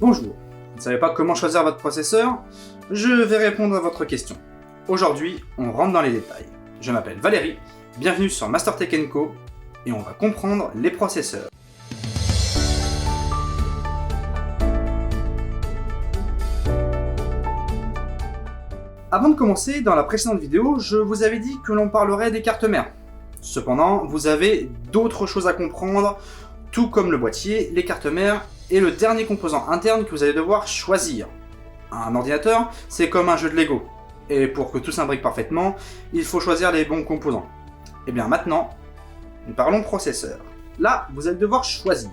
Bonjour, vous ne savez pas comment choisir votre processeur? Je vais répondre à votre question. Aujourd'hui, on rentre dans les détails. Je m'appelle Valérie, bienvenue sur MasterTech & Co et on va comprendre les processeurs. Avant de commencer, dans la précédente vidéo, je vous avais dit que l'on parlerait des cartes mères. Cependant, vous avez d'autres choses à comprendre, tout comme le boîtier, les cartes mères et le dernier composant interne que vous allez devoir choisir. Un ordinateur, c'est comme un jeu de Lego. Et pour que tout s'imbrique parfaitement, il faut choisir les bons composants. Et bien maintenant, nous parlons processeur. Là, vous allez devoir choisir.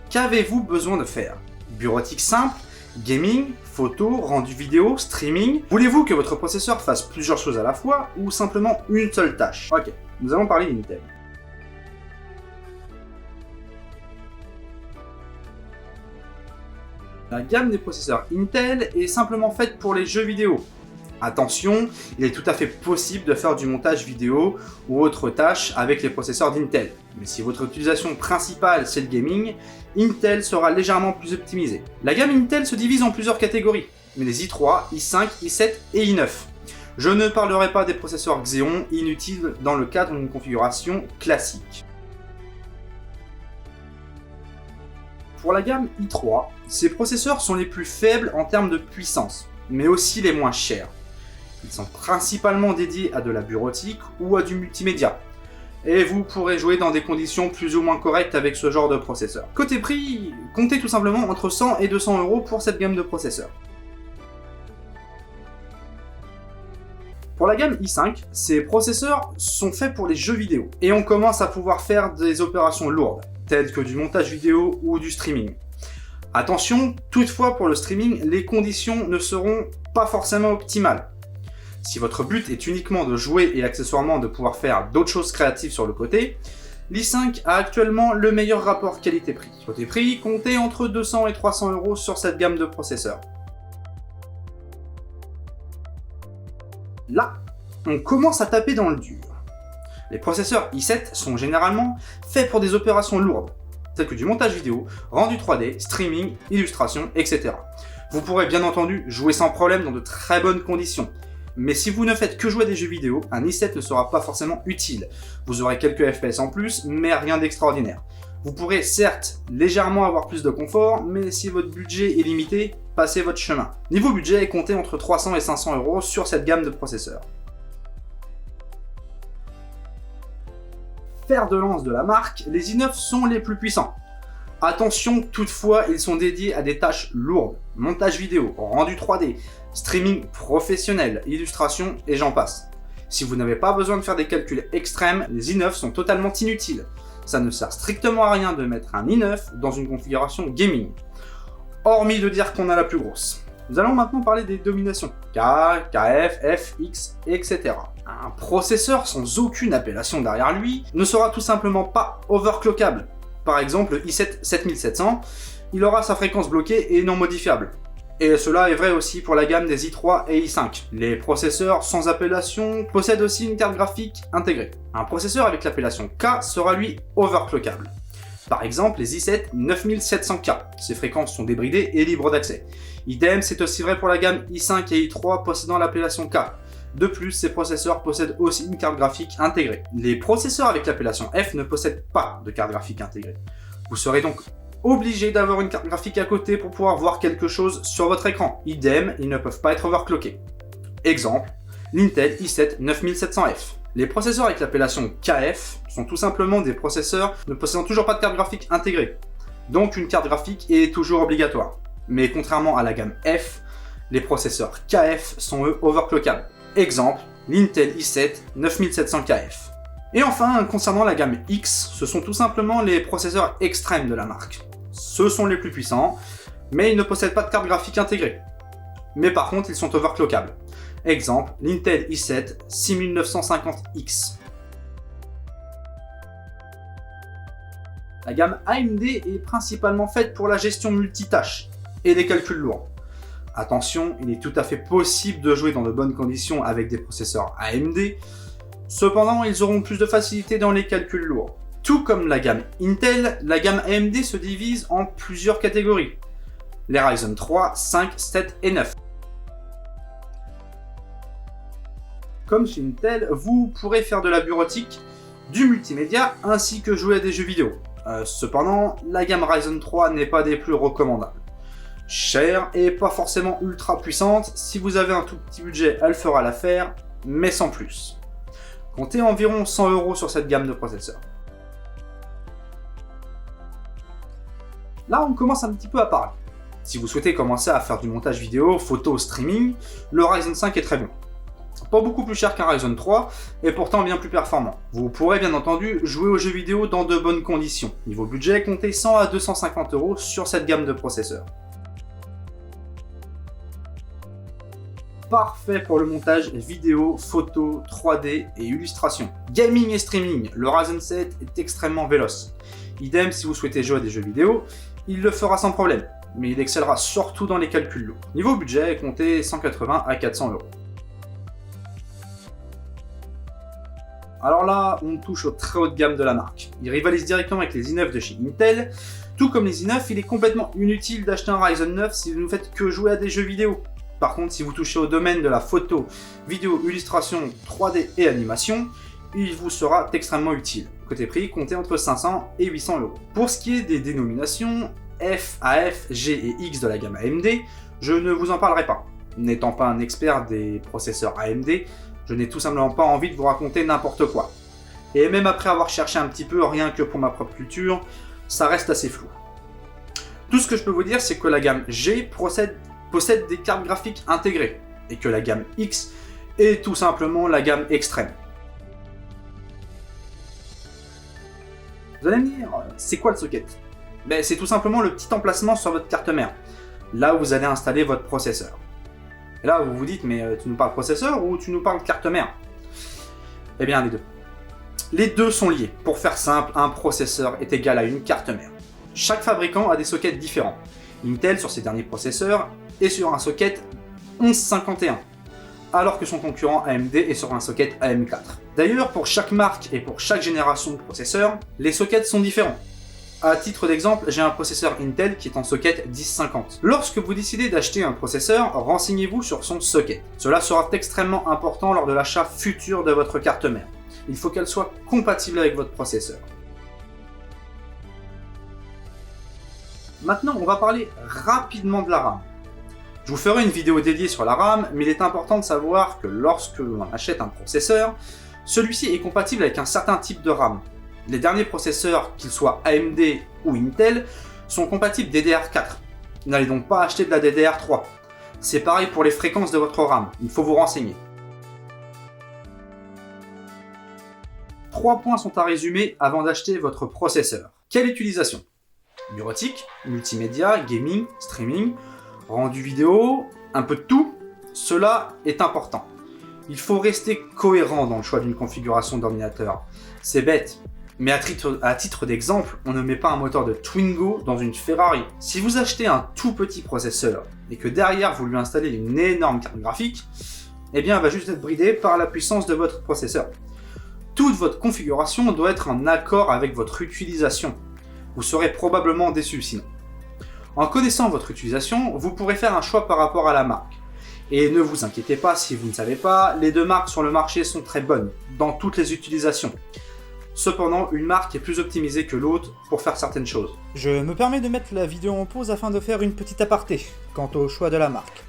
Qu'avez-vous besoin de faire? Bureautique simple, gaming, photo, rendu vidéo, streaming? Voulez-vous que votre processeur fasse plusieurs choses à la fois ou simplement une seule tâche? Ok, nous allons parler d'Intel. La gamme des processeurs Intel est simplement faite pour les jeux vidéo. Attention, il est tout à fait possible de faire du montage vidéo ou autre tâches avec les processeurs d'Intel. Mais si votre utilisation principale c'est le gaming, Intel sera légèrement plus optimisé. La gamme Intel se divise en plusieurs catégories, mais les i3, i5, i7 et i9. Je ne parlerai pas des processeurs Xeon, inutiles dans le cadre d'une configuration classique. Pour la gamme i3, ces processeurs sont les plus faibles en termes de puissance, mais aussi les moins chers. Ils sont principalement dédiés à de la bureautique ou à du multimédia, et vous pourrez jouer dans des conditions plus ou moins correctes avec ce genre de processeur. Côté prix, comptez tout simplement entre 100 et 200 € pour cette gamme de processeurs. Pour la gamme i5, ces processeurs sont faits pour les jeux vidéo, et on commence à pouvoir faire des opérations lourdes, telles que du montage vidéo ou du streaming. Attention, toutefois pour le streaming, les conditions ne seront pas forcément optimales. Si votre but est uniquement de jouer et accessoirement de pouvoir faire d'autres choses créatives sur le côté, l'i5 a actuellement le meilleur rapport qualité-prix. Côté prix, comptez entre 200 et 300 € sur cette gamme de processeurs. Là, on commence à taper dans le dur. Les processeurs i7 sont généralement faits pour des opérations lourdes, telles que du montage vidéo, rendu 3D, streaming, illustration, etc. Vous pourrez bien entendu jouer sans problème dans de très bonnes conditions, mais si vous ne faites que jouer à des jeux vidéo, un i7 ne sera pas forcément utile. Vous aurez quelques FPS en plus, mais rien d'extraordinaire. Vous pourrez certes légèrement avoir plus de confort, mais si votre budget est limité, passez votre chemin. Niveau budget, comptez entre 300 et 500 € sur cette gamme de processeurs. Fer de lance de la marque, les i9 sont les plus puissants. Attention toutefois, ils sont dédiés à des tâches lourdes, montage vidéo, rendu 3D, streaming professionnel, illustration et j'en passe. Si vous n'avez pas besoin de faire des calculs extrêmes, les i9 sont totalement inutiles. Ça ne sert strictement à rien de mettre un i9 dans une configuration gaming. Hormis de dire qu'on a la plus grosse. Nous allons maintenant parler des dominations. K, KF, F, X, etc. Un processeur sans aucune appellation derrière lui ne sera tout simplement pas overclockable. Par exemple, le i7 7700, il aura sa fréquence bloquée et non modifiable. Et cela est vrai aussi pour la gamme des i3 et i5. Les processeurs sans appellation possèdent aussi une carte graphique intégrée. Un processeur avec l'appellation K sera lui overclockable. Par exemple, les i7 9700K, ces fréquences sont débridées et libres d'accès. Idem, c'est aussi vrai pour la gamme i5 et i3 possédant l'appellation K. De plus, ces processeurs possèdent aussi une carte graphique intégrée. Les processeurs avec l'appellation F ne possèdent pas de carte graphique intégrée. Vous serez donc obligé d'avoir une carte graphique à côté pour pouvoir voir quelque chose sur votre écran. Idem, ils ne peuvent pas être overclockés. Exemple, l'Intel i7 9700F. Les processeurs avec l'appellation KF sont tout simplement des processeurs ne possédant toujours pas de carte graphique intégrée. Donc une carte graphique est toujours obligatoire. Mais contrairement à la gamme F, les processeurs KF sont eux overclockables. Exemple, l'Intel i7 9700KF. Et enfin, concernant la gamme X, ce sont tout simplement les processeurs extrêmes de la marque. Ce sont les plus puissants, mais ils ne possèdent pas de carte graphique intégrée. Mais par contre, ils sont overclockables. Exemple, l'Intel i7 6950X. La gamme AMD est principalement faite pour la gestion multitâche et les calculs lourds. Attention, il est tout à fait possible de jouer dans de bonnes conditions avec des processeurs AMD, cependant ils auront plus de facilité dans les calculs lourds. Tout comme la gamme Intel, la gamme AMD se divise en plusieurs catégories. les Ryzen 3, 5, 7 et 9. Comme chez Intel, vous pourrez faire de la bureautique, du multimédia ainsi que jouer à des jeux vidéo. Cependant, la gamme Ryzen 3 n'est pas des plus recommandables. Chère et pas forcément ultra puissante, si vous avez un tout petit budget, elle fera l'affaire, mais sans plus. Comptez environ 100 € sur cette gamme de processeurs. Là, on commence un petit peu à parler. Si vous souhaitez commencer à faire du montage vidéo, photo, streaming, le Ryzen 5 est très bon. Pas beaucoup plus cher qu'un Ryzen 3, et pourtant bien plus performant. Vous pourrez bien entendu jouer aux jeux vidéo dans de bonnes conditions. Niveau budget, comptez 100 à 250 € sur cette gamme de processeurs. Parfait pour le montage vidéo, photo, 3D et illustration. Gaming et streaming, le Ryzen 7 est extrêmement véloce. Idem si vous souhaitez jouer à des jeux vidéo, il le fera sans problème, mais il excellera surtout dans les calculs lourds. Niveau budget, comptez 180 à 400 €. Alors là, on touche au très haut de gamme de la marque. Il rivalise directement avec les i9 de chez Intel. Tout comme les i9, il est complètement inutile d'acheter un Ryzen 9 si vous ne faites que jouer à des jeux vidéo. Par contre, si vous touchez au domaine de la photo, vidéo, illustration, 3D et animation, il vous sera extrêmement utile. Côté prix, comptez entre 500 et 800 €. Pour ce qui est des dénominations, F, AF, G et X de la gamme AMD, je ne vous en parlerai pas. N'étant pas un expert des processeurs AMD, je n'ai tout simplement pas envie de vous raconter n'importe quoi. Et même après avoir cherché un petit peu, rien que pour ma propre culture, ça reste assez flou. Tout ce que je peux vous dire, c'est que la gamme G possède des cartes graphiques intégrées, et que la gamme X est tout simplement la gamme extrême. Vous allez me dire, c'est quoi le socket? C'est tout simplement le petit emplacement sur votre carte mère, là où vous allez installer votre processeur. Et là, vous vous dites, mais tu nous parles processeur ou tu nous parles carte mère? Eh bien, les deux. Les deux sont liés. Pour faire simple, un processeur est égal à une carte mère. Chaque fabricant a des sockets différents. Intel, sur ses derniers processeurs, est sur un socket 1151, alors que son concurrent AMD est sur un socket AM4. D'ailleurs, pour chaque marque et pour chaque génération de processeurs, les sockets sont différents. À titre d'exemple, j'ai un processeur Intel qui est en socket 1050. Lorsque vous décidez d'acheter un processeur, renseignez-vous sur son socket. Cela sera extrêmement important lors de l'achat futur de votre carte mère. Il faut qu'elle soit compatible avec votre processeur. Maintenant, on va parler rapidement de la RAM. Je vous ferai une vidéo dédiée sur la RAM, mais il est important de savoir que lorsque l'on achète un processeur, celui-ci est compatible avec un certain type de RAM. Les derniers processeurs, qu'ils soient AMD ou Intel, sont compatibles DDR4. N'allez donc pas acheter de la DDR3. C'est pareil pour les fréquences de votre RAM, il faut vous renseigner. 3 points sont à résumer avant d'acheter votre processeur. Quelle utilisation? Bureautique, multimédia, gaming, streaming, rendu vidéo, un peu de tout, cela est important. Il faut rester cohérent dans le choix d'une configuration d'ordinateur. C'est bête, mais à titre d'exemple, on ne met pas un moteur de Twingo dans une Ferrari. Si vous achetez un tout petit processeur et que derrière vous lui installez une énorme carte graphique, eh bien elle va juste être bridée par la puissance de votre processeur. Toute votre configuration doit être en accord avec votre utilisation. Vous serez probablement déçu sinon. En connaissant votre utilisation, vous pourrez faire un choix par rapport à la marque. Et ne vous inquiétez pas si vous ne savez pas, les deux marques sur le marché sont très bonnes, dans toutes les utilisations. Cependant, une marque est plus optimisée que l'autre pour faire certaines choses. Je me permets de mettre la vidéo en pause afin de faire une petite aparté quant au choix de la marque.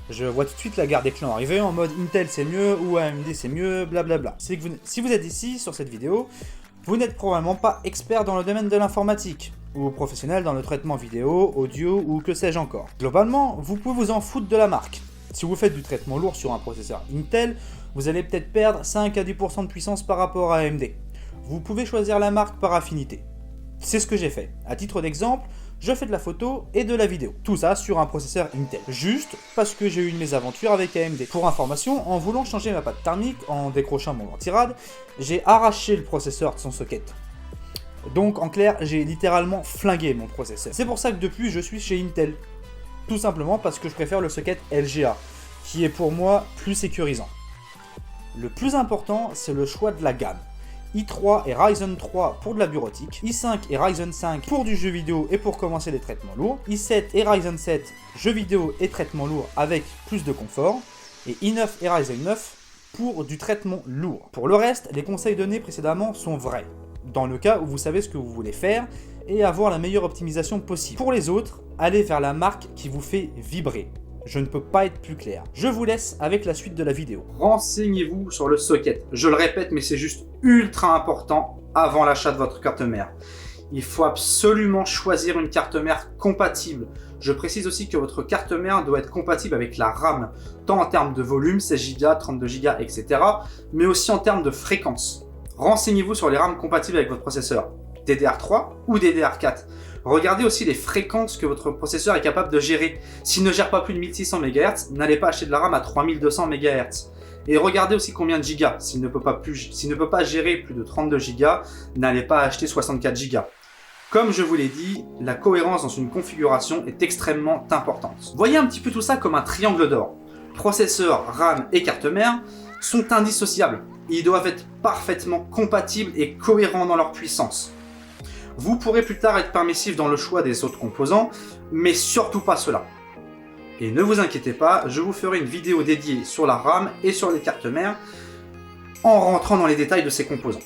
Je vois tout de suite la guerre des clans arriver en mode Intel c'est mieux ou AMD c'est mieux, blablabla. Si vous êtes ici sur cette vidéo, vous n'êtes probablement pas expert dans le domaine de l'informatique, ou professionnel dans le traitement vidéo, audio ou que sais-je encore. Globalement, vous pouvez vous en foutre de la marque. Si vous faites du traitement lourd sur un processeur Intel, vous allez peut-être perdre 5 à 10% de puissance par rapport à AMD. Vous pouvez choisir la marque par affinité. C'est ce que j'ai fait. À titre d'exemple, je fais de la photo et de la vidéo. Tout ça sur un processeur Intel. Juste parce que j'ai eu une mésaventure avec AMD. Pour information, en voulant changer ma pâte thermique, en décrochant mon anti-rad, j'ai arraché le processeur de son socket. Donc en clair, j'ai littéralement flingué mon processeur. C'est pour ça que depuis, je suis chez Intel. Tout simplement parce que je préfère le socket LGA, qui est pour moi plus sécurisant. Le plus important, c'est le choix de la gamme. i3 et Ryzen 3 pour de la bureautique, i5 et Ryzen 5 pour du jeu vidéo et pour commencer les traitements lourds, i7 et Ryzen 7 jeux vidéo et traitements lourds avec plus de confort, et i9 et Ryzen 9 pour du traitement lourd. Pour le reste, les conseils donnés précédemment sont vrais, dans le cas où vous savez ce que vous voulez faire et avoir la meilleure optimisation possible. Pour les autres, allez vers la marque qui vous fait vibrer. Je ne peux pas être plus clair. Je vous laisse avec la suite de la vidéo. Renseignez-vous sur le socket. Je le répète, mais c'est juste ultra important avant l'achat de votre carte mère. Il faut absolument choisir une carte mère compatible. Je précise aussi que votre carte mère doit être compatible avec la RAM, tant en termes de volume, 16 Go, 32 Go, etc., mais aussi en termes de fréquence. Renseignez-vous sur les RAM compatibles avec votre processeur, DDR3 ou DDR4. Regardez aussi les fréquences que votre processeur est capable de gérer. S'il ne gère pas plus de 1600 MHz, n'allez pas acheter de la RAM à 3200 MHz. Et regardez aussi combien de gigas. S'il ne peut pas gérer plus de 32 Go, n'allez pas acheter 64 Go. Comme je vous l'ai dit, la cohérence dans une configuration est extrêmement importante. Voyez un petit peu tout ça comme un triangle d'or. Processeur, RAM et carte mère sont indissociables. Ils doivent être parfaitement compatibles et cohérents dans leur puissance. Vous pourrez plus tard être permissif dans le choix des autres composants, mais surtout pas cela. Et ne vous inquiétez pas, je vous ferai une vidéo dédiée sur la RAM et sur les cartes mères en rentrant dans les détails de ces composants.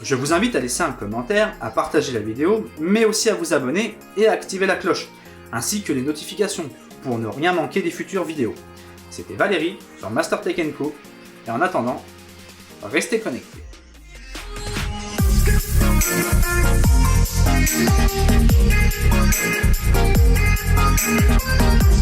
Je vous invite à laisser un commentaire, à partager la vidéo, mais aussi à vous abonner et à activer la cloche, ainsi que les notifications pour ne rien manquer des futures vidéos. C'était Valérie sur Master Tech & Co, et en attendant, restez connectés. We'll be right back.